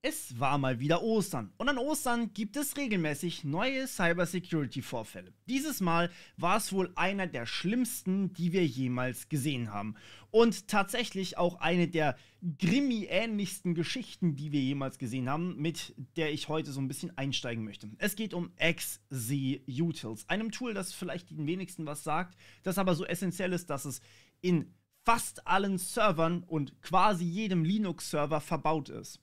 Es war mal wieder Ostern und an Ostern gibt es regelmäßig neue Cybersecurity-Vorfälle. Dieses Mal war es wohl einer der schlimmsten, die wir jemals gesehen haben. Und tatsächlich auch eine der Grimmy-ähnlichsten Geschichten, die wir jemals gesehen haben, mit der ich heute so ein bisschen einsteigen möchte. Es geht um XZ-Utils, einem Tool, das vielleicht den wenigsten was sagt, das aber so essentiell ist, dass es in fast allen Servern und quasi jedem Linux-Server verbaut ist.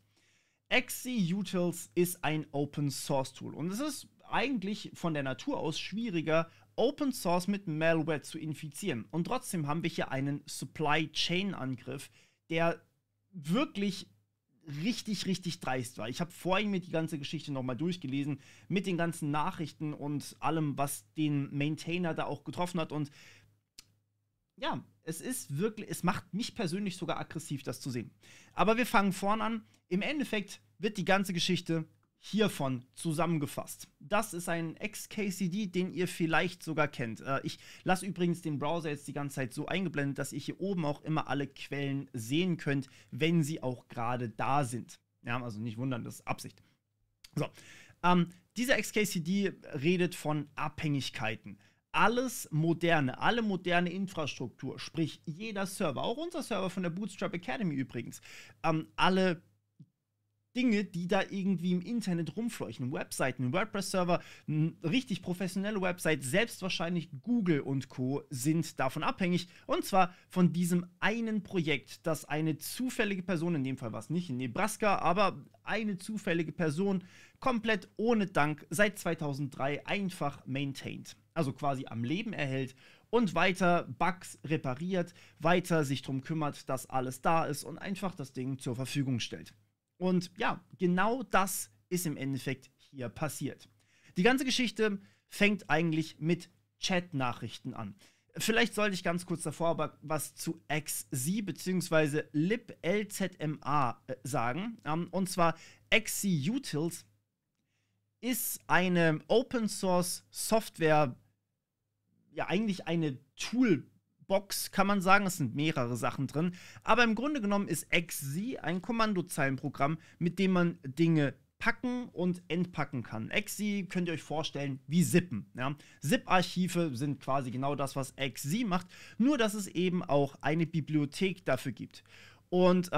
XZ-Utils ist ein Open-Source-Tool und es ist eigentlich von der Natur aus schwieriger, Open Source mit Malware zu infizieren. Und trotzdem haben wir hier einen Supply-Chain-Angriff, der wirklich richtig dreist war. Ich habe vorhin mir die ganze Geschichte nochmal durchgelesen, mit den ganzen Nachrichten und allem, was den Maintainer da auch getroffen hat. Und ja, es ist wirklich, es macht mich persönlich sogar aggressiv, das zu sehen. Aber wir fangen vorn an. Im Endeffekt wird die ganze Geschichte hiervon zusammengefasst. Das ist ein XKCD, den ihr vielleicht sogar kennt. Ich lasse übrigens den Browser jetzt die ganze Zeit so eingeblendet, dass ihr hier oben auch immer alle Quellen sehen könnt, wenn sie auch gerade da sind. Ja, also nicht wundern, das ist Absicht. So, dieser XKCD redet von Abhängigkeiten. Alle moderne Infrastruktur, sprich jeder Server, auch unser Server von der Bootstrap Academy übrigens, alle Dinge, die da irgendwie im Internet rumfleuchen, Webseiten, WordPress-Server, richtig professionelle Website, selbst wahrscheinlich Google und Co. sind davon abhängig, und zwar von diesem einen Projekt, das eine zufällige Person, in dem Fall war es nicht in Nebraska, aber eine zufällige Person komplett ohne Dank seit 2003 einfach maintained. Also quasi am Leben erhält und weiter Bugs repariert, weiter sich darum kümmert, dass alles da ist und einfach das Ding zur Verfügung stellt. Und ja, genau das ist im Endeffekt hier passiert. Die ganze Geschichte fängt eigentlich mit Chat-Nachrichten an. Vielleicht sollte ich ganz kurz davor aber was zu XZ bzw. liblzma sagen. Und zwar XZ-Utils ist eine Open-Source-Software, ja eigentlich eine Toolbox, kann man sagen. Es sind mehrere Sachen drin. Aber im Grunde genommen ist XZ ein Kommandozeilenprogramm, mit dem man Dinge packen und entpacken kann. XZ könnt ihr euch vorstellen wie Zippen. Ja? ZIP-Archive sind quasi genau das, was XZ macht, nur dass es eben auch eine Bibliothek dafür gibt. Und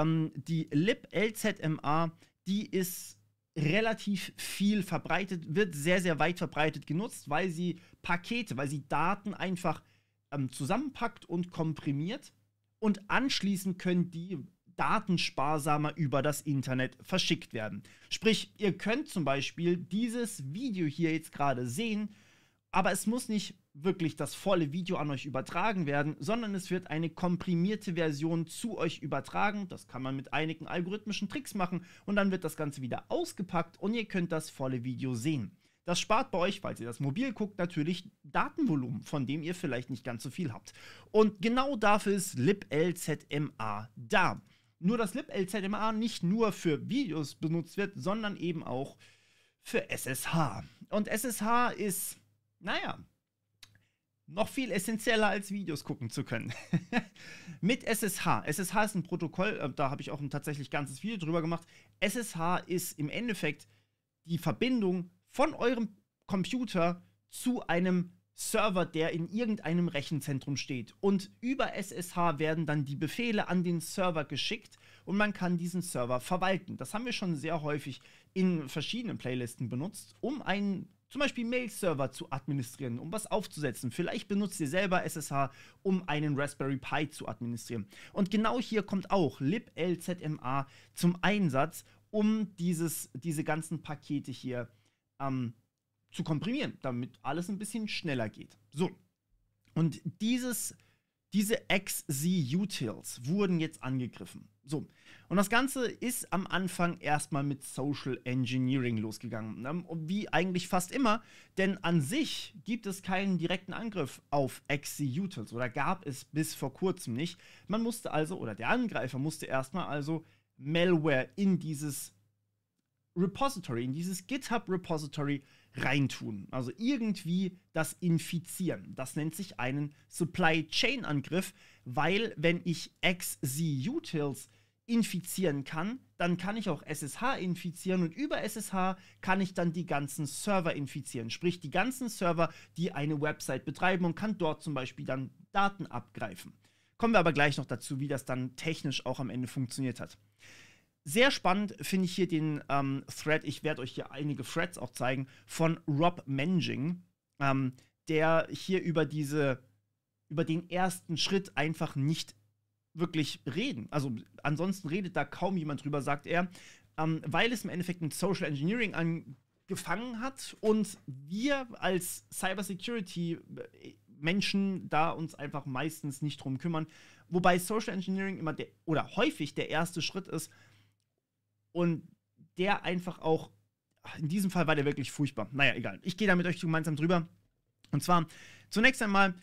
die liblzma, die ist relativ viel verbreitet, wird sehr weit verbreitet genutzt, weil sie Daten einfach zusammenpackt und komprimiert und anschließend können die Daten sparsamer über das Internet verschickt werden. Sprich, ihr könnt zum Beispiel dieses Video hier jetzt gerade sehen, aber es muss nicht wirklich das volle Video an euch übertragen werden, sondern es wird eine komprimierte Version zu euch übertragen. Das kann man mit einigen algorithmischen Tricks machen und dann wird das Ganze wieder ausgepackt und ihr könnt das volle Video sehen. Das spart bei euch, falls ihr das mobil guckt, natürlich Datenvolumen, von dem ihr vielleicht nicht ganz so viel habt. Und genau dafür ist liblzma da. Nur dass liblzma nicht nur für Videos benutzt wird, sondern eben auch für SSH. Und SSH ist, naja, noch viel essentieller als Videos gucken zu können. Mit SSH. SSH ist ein Protokoll, da habe ich auch ein tatsächlich ganzes Video drüber gemacht. SSH ist im Endeffekt die Verbindung von eurem Computer zu einem Server, der in irgendeinem Rechenzentrum steht. Und über SSH werden dann die Befehle an den Server geschickt und man kann diesen Server verwalten. Das haben wir schon sehr häufig in verschiedenen Playlisten benutzt, um einen zum Beispiel Mail-Server zu administrieren, um was aufzusetzen. Vielleicht benutzt ihr selber SSH, um einen Raspberry Pi zu administrieren. Und genau hier kommt auch liblzma zum Einsatz, um diese ganzen Pakete hier zu komprimieren, damit alles ein bisschen schneller geht. So, und diese XZ-Utils wurden jetzt angegriffen. So, und das Ganze ist am Anfang erstmal mit Social Engineering losgegangen. Wie eigentlich fast immer, denn an sich gibt es keinen direkten Angriff auf XZ-Utils oder gab es bis vor kurzem nicht. Man musste also, oder der Angreifer musste erstmal also Malware in dieses Repository, in dieses GitHub-Repository reintun. Also irgendwie das infizieren. Das nennt sich einen Supply Chain Angriff, weil wenn ich XZ-Utils infizieren kann, dann kann ich auch SSH infizieren und über SSH kann ich dann die ganzen Server infizieren. Sprich, die ganzen Server, die eine Website betreiben und kann dort zum Beispiel dann Daten abgreifen. Kommen wir aber gleich noch dazu, wie das dann technisch auch am Ende funktioniert hat. Sehr spannend finde ich hier den Thread, ich werde euch hier einige Threads auch zeigen, von Rob Menging, der hier über den ersten Schritt einfach nicht wirklich reden. Also ansonsten redet da kaum jemand drüber, sagt er, weil es im Endeffekt mit Social Engineering angefangen hat und wir als Cybersecurity-Menschen da uns einfach meistens nicht drum kümmern, wobei Social Engineering immer häufig der erste Schritt ist und der einfach auch, in diesem Fall war der wirklich furchtbar. Naja, egal. Ich gehe da mit euch gemeinsam drüber. Und zwar, zunächst einmal,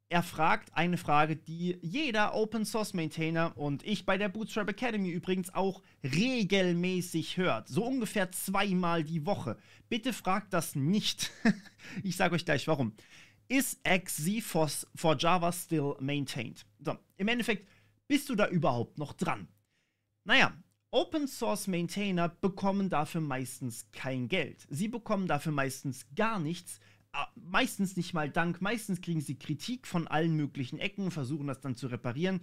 er fragt eine Frage, die jeder Open-Source-Maintainer und ich bei der Bootstrap Academy übrigens auch regelmäßig hört. So ungefähr 2-mal die Woche. Bitte fragt das nicht. Ich sage euch gleich warum. Is XZ for Java still maintained? So, im Endeffekt, bist du da überhaupt noch dran? Naja, Open-Source-Maintainer bekommen dafür meistens kein Geld. Sie bekommen dafür meistens gar nichts. Meistens nicht mal Dank, meistens kriegen sie Kritik von allen möglichen Ecken, versuchen das dann zu reparieren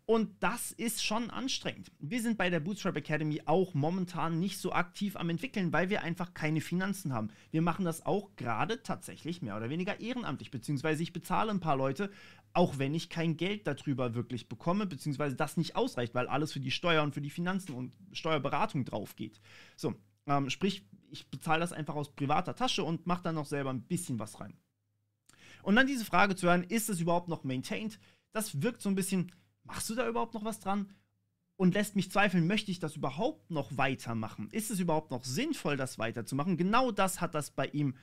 und das ist schon anstrengend. Wir sind bei der Bootstrap Academy auch momentan nicht so aktiv am entwickeln, weil wir einfach keine Finanzen haben. Wir machen das auch gerade tatsächlich mehr oder weniger ehrenamtlich, beziehungsweise ich bezahle ein paar Leute, auch wenn ich kein Geld darüber wirklich bekomme, beziehungsweise das nicht ausreicht, weil alles für die Steuer und für die Finanzen und Steuerberatung drauf geht. So, sprich, ich bezahle das einfach aus privater Tasche und mache dann noch selber ein bisschen was rein. Und dann diese Frage zu hören, ist es überhaupt noch maintained? Das wirkt so ein bisschen, machst du da überhaupt noch was dran? Und lässt mich zweifeln, möchte ich das überhaupt noch weitermachen? Ist es überhaupt noch sinnvoll, das weiterzumachen? Genau das hat das bei ihm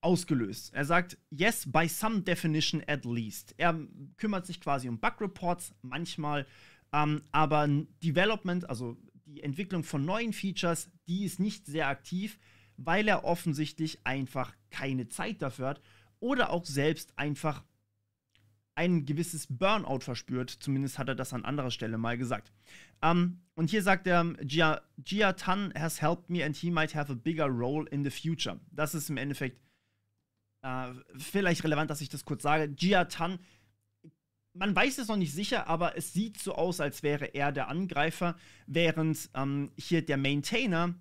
ausgelöst. Er sagt, yes, by some definition at least. Er kümmert sich quasi um Bug-Reports manchmal, aber Development, also die Entwicklung von neuen Features, die ist nicht sehr aktiv, weil er offensichtlich einfach keine Zeit dafür hat oder auch selbst einfach ein gewisses Burnout verspürt. Zumindest hat er das an anderer Stelle mal gesagt. Und hier sagt er, Jia Tan has helped me and he might have a bigger role in the future. Das ist im Endeffekt vielleicht relevant, dass ich das kurz sage. Jia Tan, man weiß es noch nicht sicher, aber es sieht so aus, als wäre er der Angreifer, während hier der Maintainer,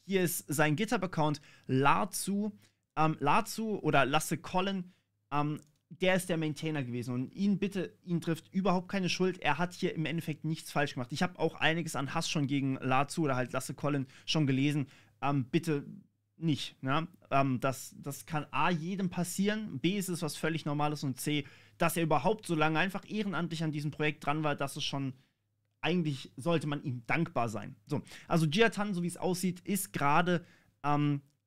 hier ist sein GitHub-Account, Lazu oder Lasse Colin, der ist der Maintainer gewesen und ihn trifft überhaupt keine Schuld. Er hat hier im Endeffekt nichts falsch gemacht. Ich habe auch einiges an Hass schon gegen Lazu oder halt Lasse Colin schon gelesen. Bitte nicht. Ne? Das kann A, jedem passieren, B, ist es was völlig Normales und C, dass er überhaupt so lange einfach ehrenamtlich an diesem Projekt dran war, dass es schon, eigentlich sollte man ihm dankbar sein. So, also Jia Tan, so wie es aussieht, ist gerade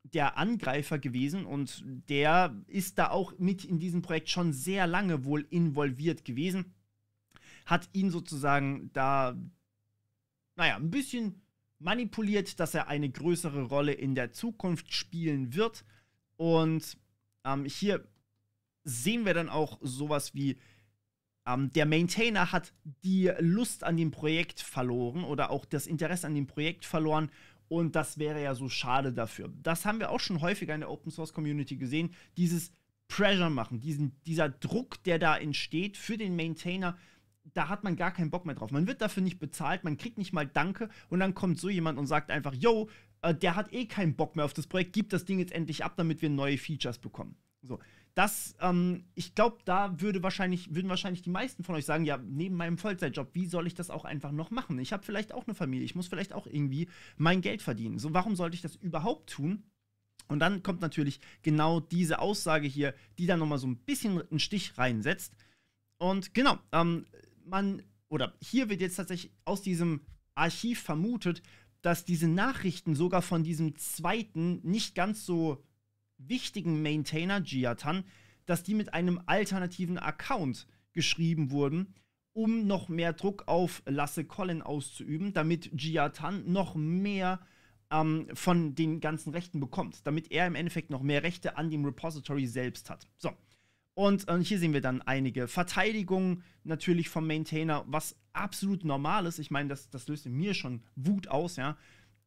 der Angreifer gewesen und der ist da auch mit in diesem Projekt schon sehr lange wohl involviert gewesen. Hat ihn sozusagen da, naja, ein bisschen manipuliert, dass er eine größere Rolle in der Zukunft spielen wird. Und hier sehen wir dann auch sowas wie, der Maintainer hat die Lust an dem Projekt verloren oder auch das Interesse an dem Projekt verloren. Und das wäre ja so schade dafür. Das haben wir auch schon häufiger in der Open-Source-Community gesehen. Dieses Pressure machen, dieser Druck, der da entsteht für den Maintainer, da hat man gar keinen Bock mehr drauf. Man wird dafür nicht bezahlt, man kriegt nicht mal Danke und dann kommt so jemand und sagt einfach, yo, der hat eh keinen Bock mehr auf das Projekt, gib das Ding jetzt endlich ab, damit wir neue Features bekommen. So, das, ich glaube, da würden wahrscheinlich die meisten von euch sagen, ja, neben meinem Vollzeitjob, wie soll ich das auch einfach noch machen? Ich habe vielleicht auch eine Familie, ich muss vielleicht auch irgendwie mein Geld verdienen. So, warum sollte ich das überhaupt tun? Und dann kommt natürlich genau diese Aussage hier, die dann nochmal so ein bisschen einen Stich reinsetzt. Und genau, hier wird jetzt tatsächlich aus diesem Archiv vermutet, dass diese Nachrichten sogar von diesem zweiten, nicht ganz so wichtigen Maintainer, Jia Tan, dass die mit einem alternativen Account geschrieben wurden, um noch mehr Druck auf Lasse Colin auszuüben, damit Jia Tan noch mehr von den ganzen Rechten bekommt, damit er im Endeffekt noch mehr Rechte an dem Repository selbst hat. So. Und hier sehen wir dann einige Verteidigungen natürlich vom Maintainer, was absolut normal ist. Ich meine, das löst in mir schon Wut aus, ja.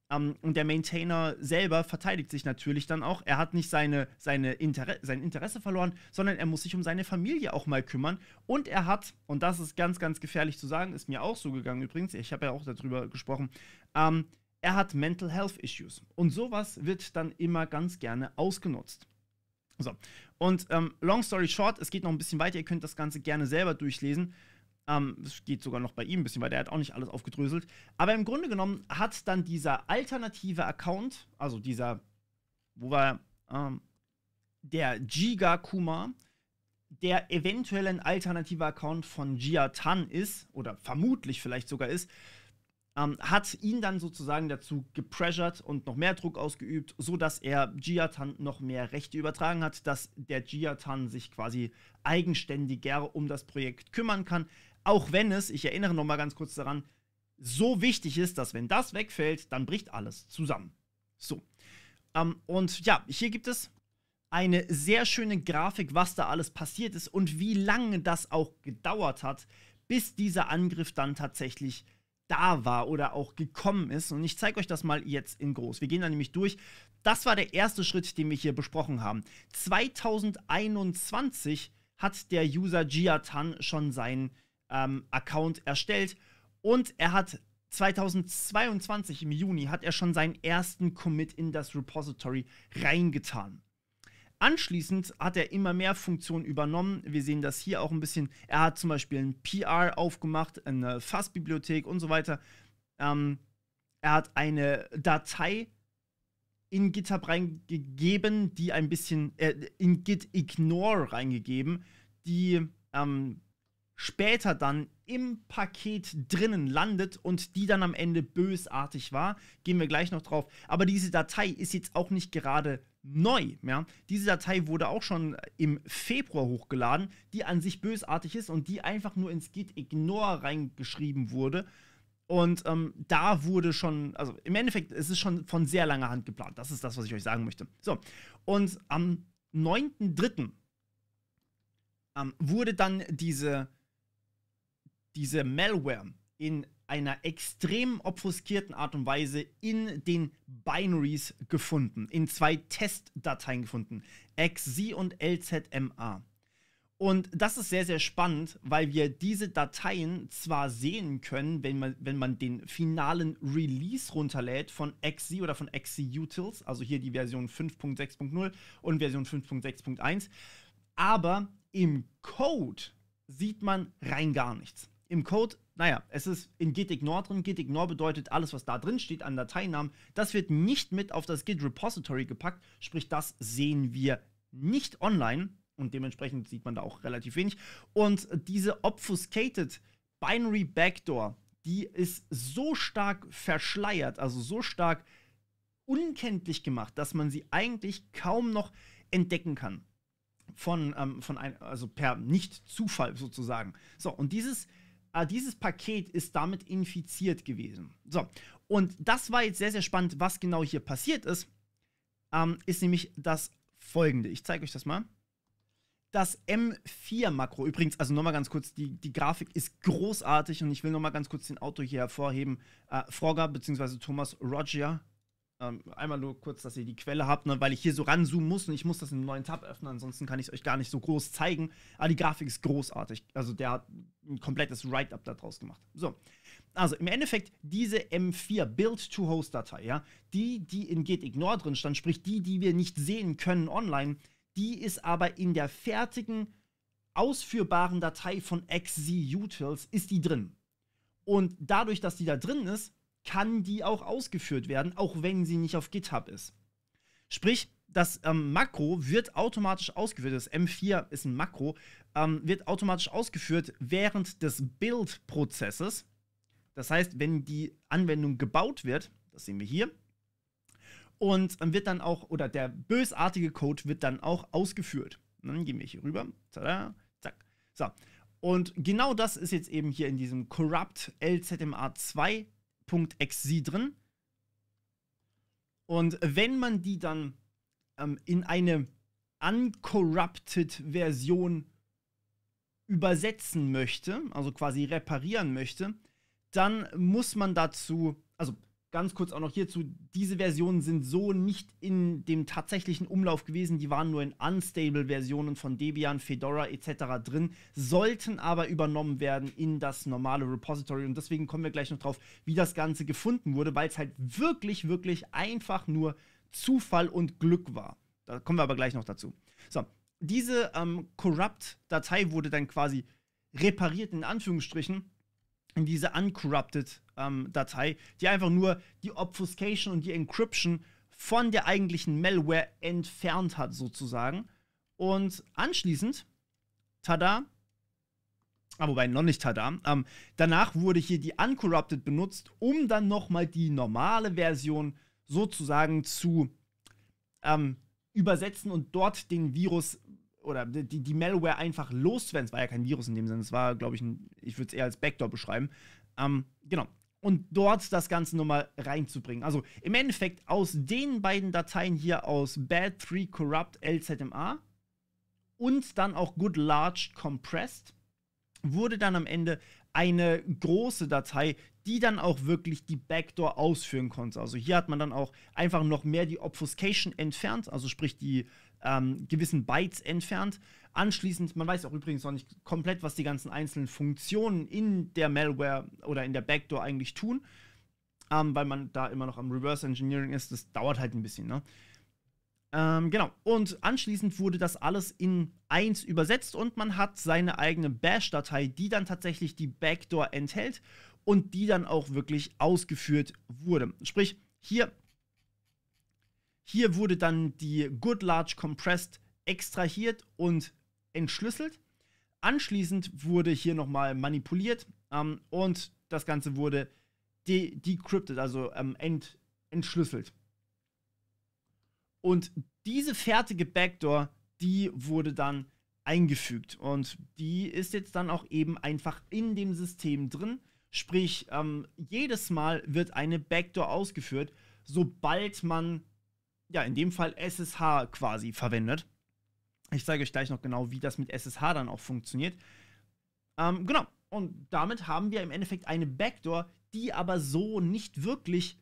Und der Maintainer selber verteidigt sich natürlich dann auch. Er hat nicht sein Interesse verloren, sondern er muss sich um seine Familie auch mal kümmern. Und er hat, und das ist ganz, ganz gefährlich zu sagen, ist mir auch so gegangen übrigens, ich habe ja auch darüber gesprochen, er hat Mental Health Issues. Und sowas wird dann immer ganz gerne ausgenutzt. So, und long story short, es geht noch ein bisschen weiter, ihr könnt das Ganze gerne selber durchlesen. Es geht sogar noch bei ihm ein bisschen weiter, er hat auch nicht alles aufgedröselt. Aber im Grunde genommen hat dann dieser alternative Account, also dieser, wo war der Giga Kuma, der eventuell ein alternativer Account von Jia Tan ist, oder vermutlich vielleicht sogar ist, hat ihn dann sozusagen dazu gepressured und noch mehr Druck ausgeübt, sodass er Jia Tan noch mehr Rechte übertragen hat, dass der Jia Tan sich quasi eigenständiger um das Projekt kümmern kann. Auch wenn es, ich erinnere noch mal ganz kurz daran, so wichtig ist, dass wenn das wegfällt, dann bricht alles zusammen. So. Und ja, hier gibt es eine sehr schöne Grafik, was da alles passiert ist und wie lange das auch gedauert hat, bis dieser Angriff dann tatsächlich da war oder auch gekommen ist. Und ich zeige euch das mal jetzt in groß. Wir gehen da nämlich durch. Das war der erste Schritt, den wir hier besprochen haben. 2021 hat der User Jia Tan schon seinen Account erstellt und er hat 2022 im Juni hat er schon seinen ersten Commit in das Repository reingetan. Anschließend hat er immer mehr Funktionen übernommen. Wir sehen das hier auch ein bisschen. Er hat zum Beispiel ein PR aufgemacht, eine Fassbibliothek und so weiter. Er hat eine Datei in GitHub reingegeben, die ein bisschen, in Git Ignore reingegeben, die später dann im Paket drinnen landet und die dann am Ende bösartig war. Gehen wir gleich noch drauf. Aber diese Datei ist jetzt auch nicht gerade neu. Ja? Diese Datei wurde auch schon im Februar hochgeladen, die an sich bösartig ist und die einfach nur ins Git Ignore reingeschrieben wurde. Und da wurde schon, also im Endeffekt ist es schon von sehr langer Hand geplant. Das ist das, was ich euch sagen möchte. So, und am 9.3. Wurde dann diese Malware in einer extrem obfuskierten Art und Weise in den Binaries gefunden, in 2 Testdateien gefunden, XZ und LZMA. Und das ist sehr, sehr spannend, weil wir diese Dateien zwar sehen können, wenn man den finalen Release runterlädt von XZ oder von XZ-Utils, also hier die Version 5.6.0 und Version 5.6.1, aber im Code sieht man rein gar nichts. Im Code, naja, es ist in Git Ignore drin. Git Ignore bedeutet, alles, was da drin steht an Dateinamen, das wird nicht mit auf das Git Repository gepackt. Sprich, das sehen wir nicht online und dementsprechend sieht man da auch relativ wenig. Und diese obfuscated Binary Backdoor, die ist so stark verschleiert, also so stark unkenntlich gemacht, dass man sie eigentlich kaum noch entdecken kann. Also per Nicht-Zufall sozusagen. So, und dieses Paket ist damit infiziert gewesen. So, und das war jetzt sehr, sehr spannend, was genau hier passiert ist. Ist nämlich das Folgende. Ich zeige euch das mal. Das M4-Makro, übrigens, also nochmal ganz kurz, die Grafik ist großartig und ich will nochmal ganz kurz den Autor hier hervorheben. Frogger bzw. Thomas Roger. Einmal nur kurz, dass ihr die Quelle habt, ne, weil ich hier so ranzoomen muss und ich muss das in einem neuen Tab öffnen, ansonsten kann ich es euch gar nicht so groß zeigen. Aber die Grafik ist großartig. Also der hat ein komplettes Write-up da draus gemacht. So, also im Endeffekt diese M4 Build-to-Host-Datei, ja, die in Git Ignore drin stand, sprich die wir nicht sehen können online, die ist aber in der fertigen, ausführbaren Datei von XZ-Utils ist die drin. Und dadurch, dass die da drin ist, kann die auch ausgeführt werden, auch wenn sie nicht auf GitHub ist. Sprich, das Makro wird automatisch ausgeführt, das M4 ist ein Makro, wird automatisch ausgeführt während des Build-Prozesses. Das heißt, wenn die Anwendung gebaut wird, das sehen wir hier, und wird dann auch, oder der bösartige Code wird dann auch ausgeführt. Und dann gehen wir hier rüber, tada, zack. So, und genau das ist jetzt eben hier in diesem Corrupt LZMA2 .xz drin. Und wenn man die dann in eine Uncorrupted-Version übersetzen möchte, also quasi reparieren möchte, dann muss man dazu, also ganz kurz auch noch hierzu, diese Versionen sind so nicht in dem tatsächlichen Umlauf gewesen, die waren nur in Unstable-Versionen von Debian, Fedora etc. drin, sollten aber übernommen werden in das normale Repository und deswegen kommen wir gleich noch drauf, wie das Ganze gefunden wurde, weil es halt wirklich, wirklich einfach nur Zufall und Glück war. Da kommen wir aber gleich noch dazu. So, diese Corrupt-Datei wurde dann quasi repariert, in Anführungsstrichen, in diese Uncorrupted-Datei, die einfach nur die Obfuscation und die Encryption von der eigentlichen Malware entfernt hat, sozusagen. Und anschließend, tada, wobei noch nicht tada, danach wurde hier die Uncorrupted benutzt, um dann nochmal die normale Version sozusagen zu übersetzen und dort den Virus oder die Malware einfach loszuwerden. Es war ja kein Virus in dem Sinne, es war, glaube ich, ich würde es eher als Backdoor beschreiben. Genau. Und dort das Ganze nochmal reinzubringen. Also im Endeffekt aus den beiden Dateien hier aus Bad3 Corrupt LZMA und dann auch Good Large Compressed wurde dann am Ende eine große Datei, die dann auch wirklich die Backdoor ausführen konnte. Also hier hat man dann auch einfach noch mehr die Obfuscation entfernt, also sprich die gewissen Bytes entfernt. Anschließend, man weiß auch übrigens noch nicht komplett, was die ganzen einzelnen Funktionen in der Malware oder in der Backdoor eigentlich tun, weil man da immer noch am Reverse Engineering ist. Das dauert halt ein bisschen, ne? Genau. Und anschließend wurde das alles in 1 übersetzt und man hat seine eigene Bash-Datei, die dann tatsächlich die Backdoor enthält und die dann auch wirklich ausgeführt wurde. Sprich, hier wurde dann die Good Large Compressed extrahiert und entschlüsselt. Anschließend wurde hier nochmal manipuliert und das Ganze wurde decrypted, also entschlüsselt. Und diese fertige Backdoor, die wurde dann eingefügt und die ist jetzt dann auch eben einfach in dem System drin. Sprich, jedes Mal wird eine Backdoor ausgeführt, sobald man, ja, in dem Fall SSH quasi verwendet. Ich zeige euch gleich noch genau, wie das mit SSH dann auch funktioniert. Genau, und damit haben wir im Endeffekt eine Backdoor, die aber so nicht wirklich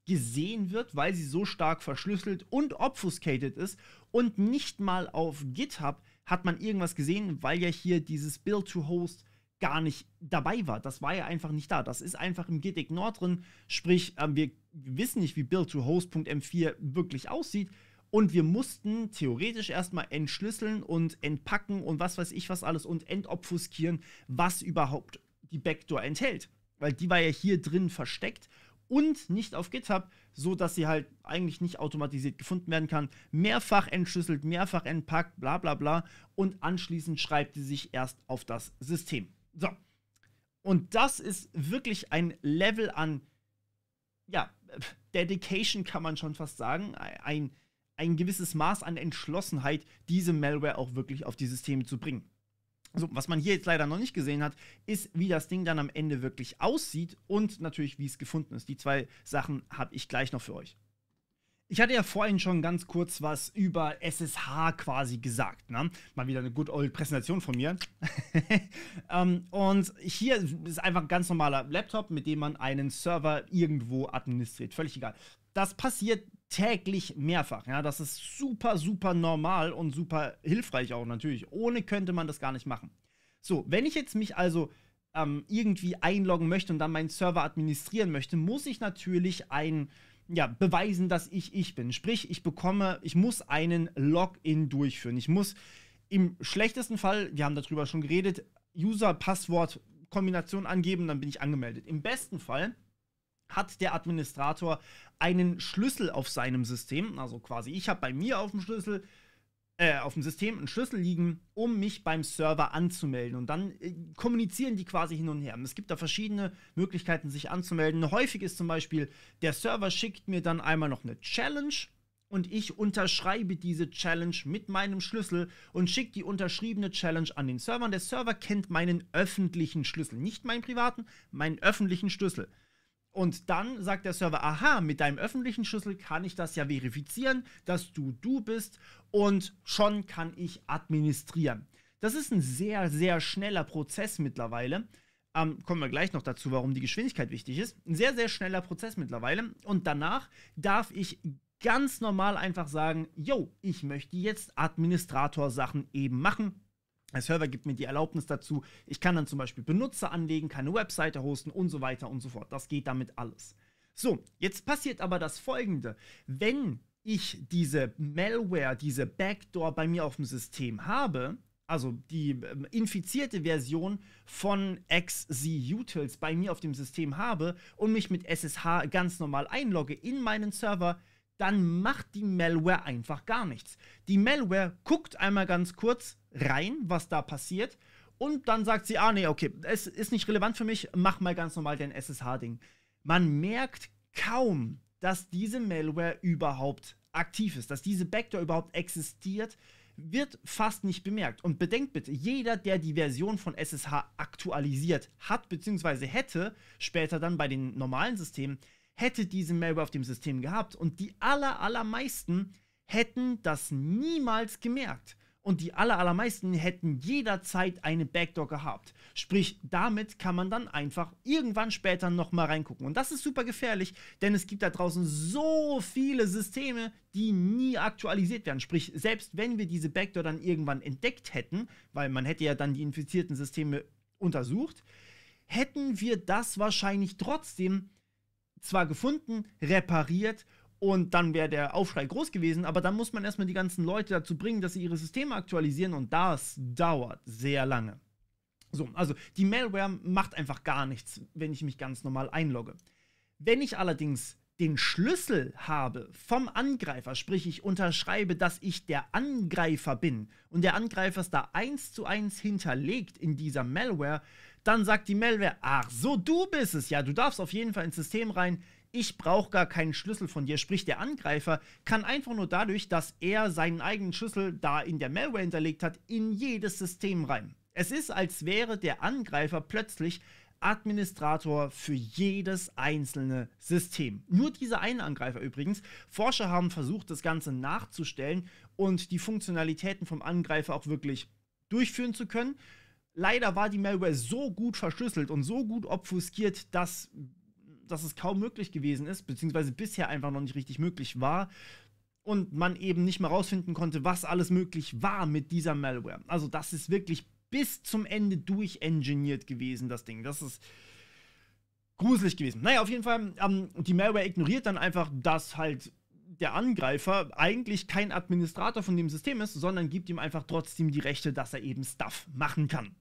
gesehen wird, weil sie so stark verschlüsselt und obfuscated ist und nicht mal auf GitHub hat man irgendwas gesehen, weil ja hier dieses Build-to-Host gar nicht dabei war. Das war ja einfach nicht da. Das ist einfach im Git-Ignore drin, sprich, wir wissen nicht, wie Build-to-Host.m4 wirklich aussieht und wir mussten theoretisch erstmal entschlüsseln und entpacken und was weiß ich was alles und entobfuskieren, was überhaupt die Backdoor enthält. Weil die war ja hier drin versteckt und nicht auf GitHub, so dass sie halt eigentlich nicht automatisiert gefunden werden kann. Mehrfach entschlüsselt, mehrfach entpackt, bla bla bla. Und anschließend schreibt sie sich erst auf das System. So. Und das ist wirklich ein Level an, ja, Dedication kann man schon fast sagen. Ein gewisses Maß an Entschlossenheit, diese Malware auch wirklich auf die Systeme zu bringen. So, was man hier jetzt leider noch nicht gesehen hat, ist, wie das Ding dann am Ende wirklich aussieht und natürlich, wie es gefunden ist. Die zwei Sachen habe ich gleich noch für euch. Ich hatte ja vorhin schon ganz kurz was über SSH quasi gesagt, ne? Mal wieder eine good old Präsentation von mir. Und hier ist einfach ein ganz normaler Laptop, mit dem man einen Server irgendwo administriert. Völlig egal. Das passiert täglich mehrfach. Ja? Das ist super, super normal und super hilfreich auch natürlich. Ohne könnte man das gar nicht machen. So, wenn ich jetzt mich also irgendwie einloggen möchte und dann meinen Server administrieren möchte, muss ich natürlich beweisen, dass ich bin. Sprich, ich muss einen Login durchführen. Ich muss im schlechtesten Fall, wir haben darüber schon geredet, User-Passwort-Kombination angeben, dann bin ich angemeldet. Im besten Fall hat der Administrator einen Schlüssel auf seinem System, also quasi ich habe bei mir auf dem System einen Schlüssel liegen, um mich beim Server anzumelden und dann kommunizieren die quasi hin und her. Und es gibt da verschiedene Möglichkeiten, sich anzumelden. Häufig ist zum Beispiel, der Server schickt mir dann einmal noch eine Challenge und ich unterschreibe diese Challenge mit meinem Schlüssel und schicke die unterschriebene Challenge an den Server. Und der Server kennt meinen öffentlichen Schlüssel, nicht meinen privaten, meinen öffentlichen Schlüssel. Und dann sagt der Server, aha, mit deinem öffentlichen Schlüssel kann ich das ja verifizieren, dass du bist und schon kann ich administrieren. Das ist ein sehr, sehr schneller Prozess mittlerweile. Kommen wir gleich noch dazu, warum die Geschwindigkeit wichtig ist. Ein sehr, sehr schneller Prozess mittlerweile. Und danach darf ich ganz normal einfach sagen, yo, ich möchte jetzt Administrator-Sachen eben machen. Der Server gibt mir die Erlaubnis dazu. Ich kann dann zum Beispiel Benutzer anlegen, keine Webseite hosten und so weiter und so fort. Das geht damit alles. So, jetzt passiert aber das Folgende. Wenn ich diese Malware, diese Backdoor bei mir auf dem System habe, also die infizierte Version von XZ-Utils bei mir auf dem System habe und mich mit SSH ganz normal einlogge in meinen Server, dann macht die Malware einfach gar nichts. Die Malware guckt einmal ganz kurz rein, was da passiert, und dann sagt sie, nee, okay, es ist nicht relevant für mich, mach mal ganz normal dein SSH-Ding. Man merkt kaum, dass diese Malware überhaupt aktiv ist, dass diese Backdoor überhaupt existiert, wird fast nicht bemerkt. Und bedenkt bitte, jeder, der die Version von SSH aktualisiert hat, beziehungsweise hätte, später dann bei den normalen Systemen, hätte diese Malware auf dem System gehabt. Und die allermeisten hätten das niemals gemerkt. Und die allermeisten hätten jederzeit eine Backdoor gehabt. Sprich, damit kann man dann einfach irgendwann später nochmal reingucken. Und das ist super gefährlich, denn es gibt da draußen so viele Systeme, die nie aktualisiert werden. Sprich, selbst wenn wir diese Backdoor dann irgendwann entdeckt hätten, weil man hätte ja dann die infizierten Systeme untersucht, hätten wir das wahrscheinlich trotzdem zwar gefunden, repariert, und dann wäre der Aufschrei groß gewesen, aber dann muss man erstmal die ganzen Leute dazu bringen, dass sie ihre Systeme aktualisieren, und das dauert sehr lange. So, also die Malware macht einfach gar nichts, wenn ich mich ganz normal einlogge. Wenn ich allerdings den Schlüssel habe vom Angreifer, sprich ich unterschreibe, dass ich der Angreifer bin und der Angreifer ist da 1:1 hinterlegt in dieser Malware, dann sagt die Malware, ach so, du bist es, ja, du darfst auf jeden Fall ins System rein, ich brauche gar keinen Schlüssel von dir. Sprich, der Angreifer kann einfach nur dadurch, dass er seinen eigenen Schlüssel da in der Malware hinterlegt hat, in jedes System rein. Es ist, als wäre der Angreifer plötzlich Administrator für jedes einzelne System. Nur dieser eine Angreifer übrigens. Forscher haben versucht, das Ganze nachzustellen und die Funktionalitäten vom Angreifer auch wirklich durchführen zu können. Leider war die Malware so gut verschlüsselt und so gut obfuskiert, dass es kaum möglich gewesen ist, beziehungsweise bisher einfach noch nicht richtig möglich war und man eben nicht mehr rausfinden konnte, was alles möglich war mit dieser Malware. Also das ist wirklich bis zum Ende durchengineert gewesen, das Ding. Das ist gruselig gewesen. Naja, auf jeden Fall, die Malware ignoriert dann einfach, dass halt der Angreifer eigentlich kein Administrator von dem System ist, sondern gibt ihm einfach trotzdem die Rechte, dass er eben Stuff machen kann.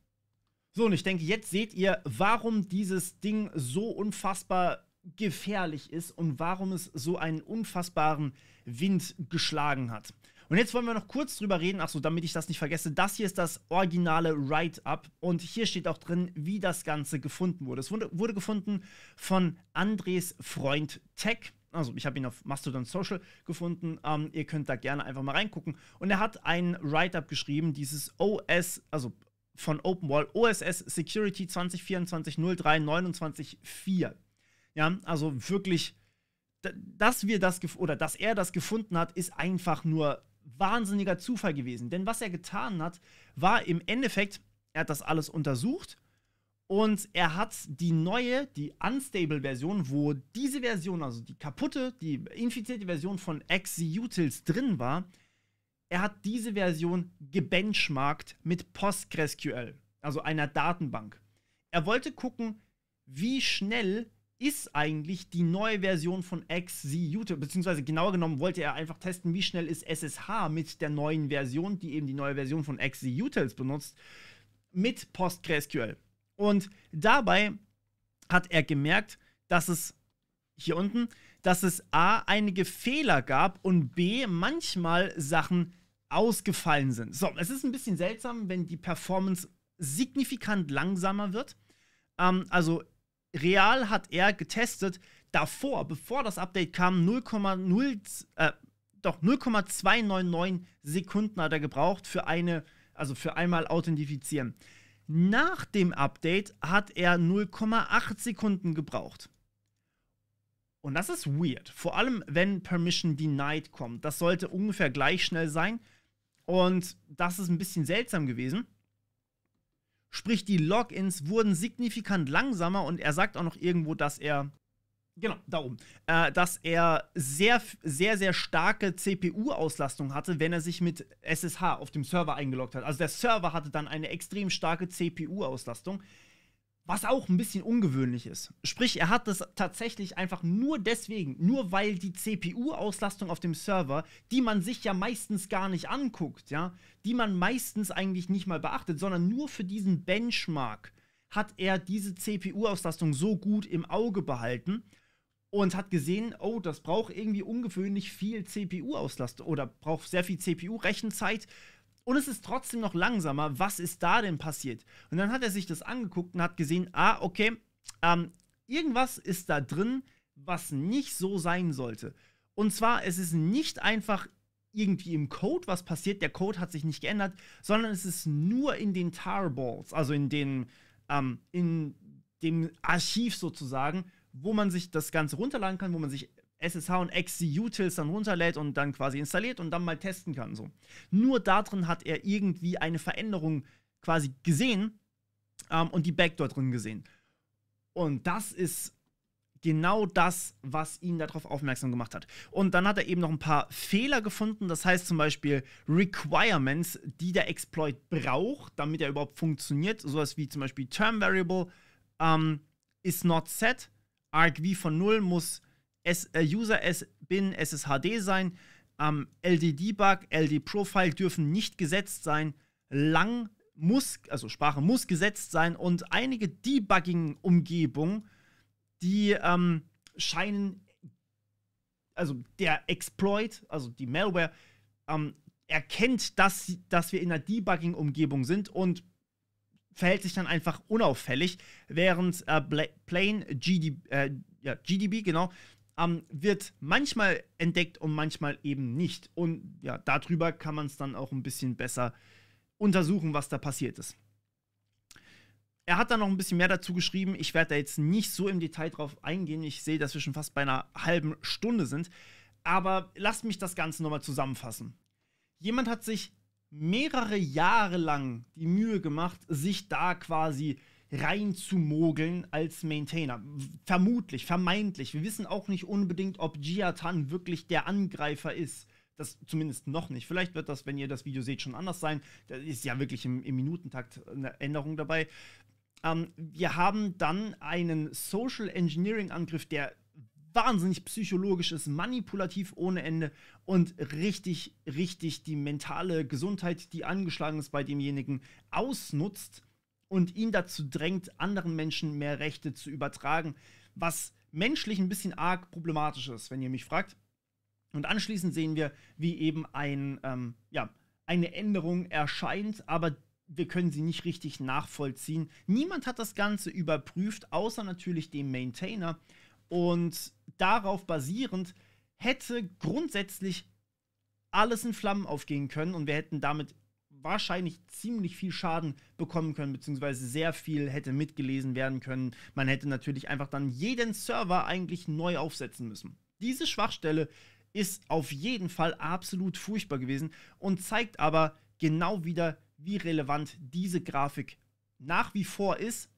So, und ich denke, jetzt seht ihr, warum dieses Ding so unfassbar gefährlich ist und warum es so einen unfassbaren Wind geschlagen hat. Und jetzt wollen wir noch kurz drüber reden, achso, damit ich das nicht vergesse, das hier ist das originale Write-up und hier steht auch drin, wie das Ganze gefunden wurde. Es wurde gefunden von Andres Freund Tech. Also ich habe ihn auf Mastodon Social gefunden, ihr könnt da gerne einfach mal reingucken. Und er hat ein Write-up geschrieben, dieses OS, also von OpenWall, OSS Security 2024-03-29-4. Ja, also wirklich, dass er das gefunden hat, ist einfach nur wahnsinniger Zufall gewesen. Denn was er getan hat, war im Endeffekt, er hat das alles untersucht und er hat die neue, die unstable-Version, wo diese Version, also die kaputte, die infizierte Version von XZ-Utils drin war, er hat diese Version gebenchmarkt mit PostgreSQL, also einer Datenbank. Er wollte gucken, wie schnell ist eigentlich die neue Version von XZ-Utils, beziehungsweise genauer genommen wollte er einfach testen, wie schnell ist SSH mit der neuen Version, die eben die neue Version von XZ-Utils benutzt, mit PostgreSQL. Und dabei hat er gemerkt, dass es hier unten, dass es A, einige Fehler gab und B, manchmal Sachen ausgefallen sind. So, es ist ein bisschen seltsam, wenn die Performance signifikant langsamer wird. Also real hat er getestet, bevor das Update kam, 0,299 Sekunden hat er gebraucht für einmal authentifizieren. Nach dem Update hat er 0,8 Sekunden gebraucht. Und das ist weird. Vor allem, wenn Permission Denied kommt. Das sollte ungefähr gleich schnell sein. Und das ist ein bisschen seltsam gewesen. Sprich, die Logins wurden signifikant langsamer und er sagt auch noch irgendwo, dass er, genau, da oben, dass er sehr, sehr, sehr starke CPU-Auslastung hatte, wenn er sich mit SSH auf dem Server eingeloggt hat. Also der Server hatte dann eine extrem starke CPU-Auslastung, was auch ein bisschen ungewöhnlich ist. Sprich, er hat das tatsächlich einfach nur deswegen, nur weil die CPU-Auslastung auf dem Server, die man sich ja meistens gar nicht anguckt, ja, die man meistens eigentlich nicht mal beachtet, sondern nur für diesen Benchmark hat er diese CPU-Auslastung so gut im Auge behalten und hat gesehen, oh, das braucht irgendwie ungewöhnlich viel CPU-Auslastung oder braucht sehr viel CPU-Rechenzeit. Und es ist trotzdem noch langsamer. Was ist da denn passiert? Und dann hat er sich das angeguckt und hat gesehen, okay, irgendwas ist da drin, was nicht so sein sollte. Und zwar, es ist nicht einfach irgendwie im Code was passiert, der Code hat sich nicht geändert, sondern es ist nur in den Tarballs, also in dem Archiv sozusagen, wo man sich das Ganze runterladen kann, wo man sich SSH und XC-Utils dann runterlädt und dann quasi installiert und dann mal testen kann. So. Nur darin hat er irgendwie eine Veränderung quasi gesehen und die Backdoor drin gesehen. Und das ist genau das, was ihn darauf aufmerksam gemacht hat. Und dann hat er eben noch ein paar Fehler gefunden, das heißt zum Beispiel Requirements, die der Exploit braucht, damit er überhaupt funktioniert, sowas wie zum Beispiel Term Variable is not set, argv von 0 muss User bin SSHD sein, LD-Debug, LD-Profile dürfen nicht gesetzt sein, Sprache muss gesetzt sein und einige Debugging-Umgebungen, die scheinen, also der Exploit, also die Malware, erkennt, dass wir in einer Debugging-Umgebung sind und verhält sich dann einfach unauffällig, während Plain GDB, genau, wird manchmal entdeckt und manchmal eben nicht. Und ja, darüber kann man es dann auch ein bisschen besser untersuchen, was da passiert ist. Er hat dann noch ein bisschen mehr dazu geschrieben. Ich werde da jetzt nicht so im Detail drauf eingehen. Ich sehe, dass wir schon fast bei einer halben Stunde sind. Aber lasst mich das Ganze nochmal zusammenfassen. Jemand hat sich mehrere Jahre lang die Mühe gemacht, sich da quasi reinzumogeln als Maintainer. Vermutlich, vermeintlich. Wir wissen auch nicht unbedingt, ob Jiatan wirklich der Angreifer ist. Das zumindest noch nicht. Vielleicht wird das, wenn ihr das Video seht, schon anders sein. Da ist ja wirklich im Minutentakt eine Änderung dabei. Wir haben dann einen Social Engineering Angriff, der wahnsinnig psychologisch ist, manipulativ ohne Ende und richtig, richtig die mentale Gesundheit, die angeschlagen ist bei demjenigen, ausnutzt und ihn dazu drängt, anderen Menschen mehr Rechte zu übertragen, was menschlich ein bisschen arg problematisch ist, wenn ihr mich fragt. Und anschließend sehen wir, wie eben eine Änderung erscheint, aber wir können sie nicht richtig nachvollziehen. Niemand hat das Ganze überprüft, außer natürlich dem Maintainer. Und darauf basierend hätte grundsätzlich alles in Flammen aufgehen können und wir hätten damit wahrscheinlich ziemlich viel Schaden bekommen können, beziehungsweise sehr viel hätte mitgelesen werden können. Man hätte natürlich einfach dann jeden Server eigentlich neu aufsetzen müssen. Diese Schwachstelle ist auf jeden Fall absolut furchtbar gewesen und zeigt aber genau wieder, wie relevant diese Grafik nach wie vor ist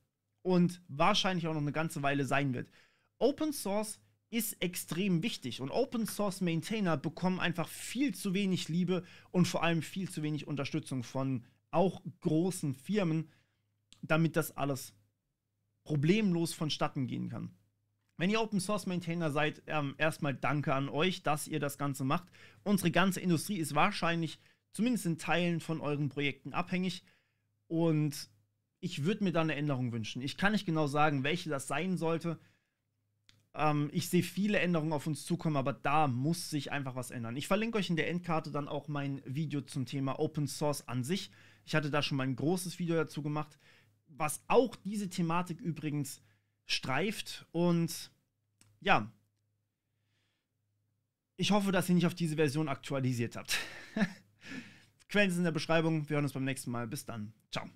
und wahrscheinlich auch noch eine ganze Weile sein wird. Open Source ist extrem wichtig und Open Source Maintainer bekommen einfach viel zu wenig Liebe und vor allem viel zu wenig Unterstützung von auch großen Firmen, damit das alles problemlos vonstatten gehen kann. Wenn ihr Open Source Maintainer seid, erstmal danke an euch, dass ihr das Ganze macht. Unsere ganze Industrie ist wahrscheinlich zumindest in Teilen von euren Projekten abhängig und ich würde mir da eine Änderung wünschen. Ich kann nicht genau sagen, welche das sein sollte. Ich sehe viele Änderungen auf uns zukommen, aber da muss sich einfach was ändern. Ich verlinke euch in der Endkarte dann auch mein Video zum Thema Open Source an sich. Ich hatte da schon mal ein großes Video dazu gemacht, was auch diese Thematik übrigens streift. Und ja, ich hoffe, dass ihr nicht auf diese Version aktualisiert habt. Quellen sind in der Beschreibung. Wir hören uns beim nächsten Mal. Bis dann. Ciao.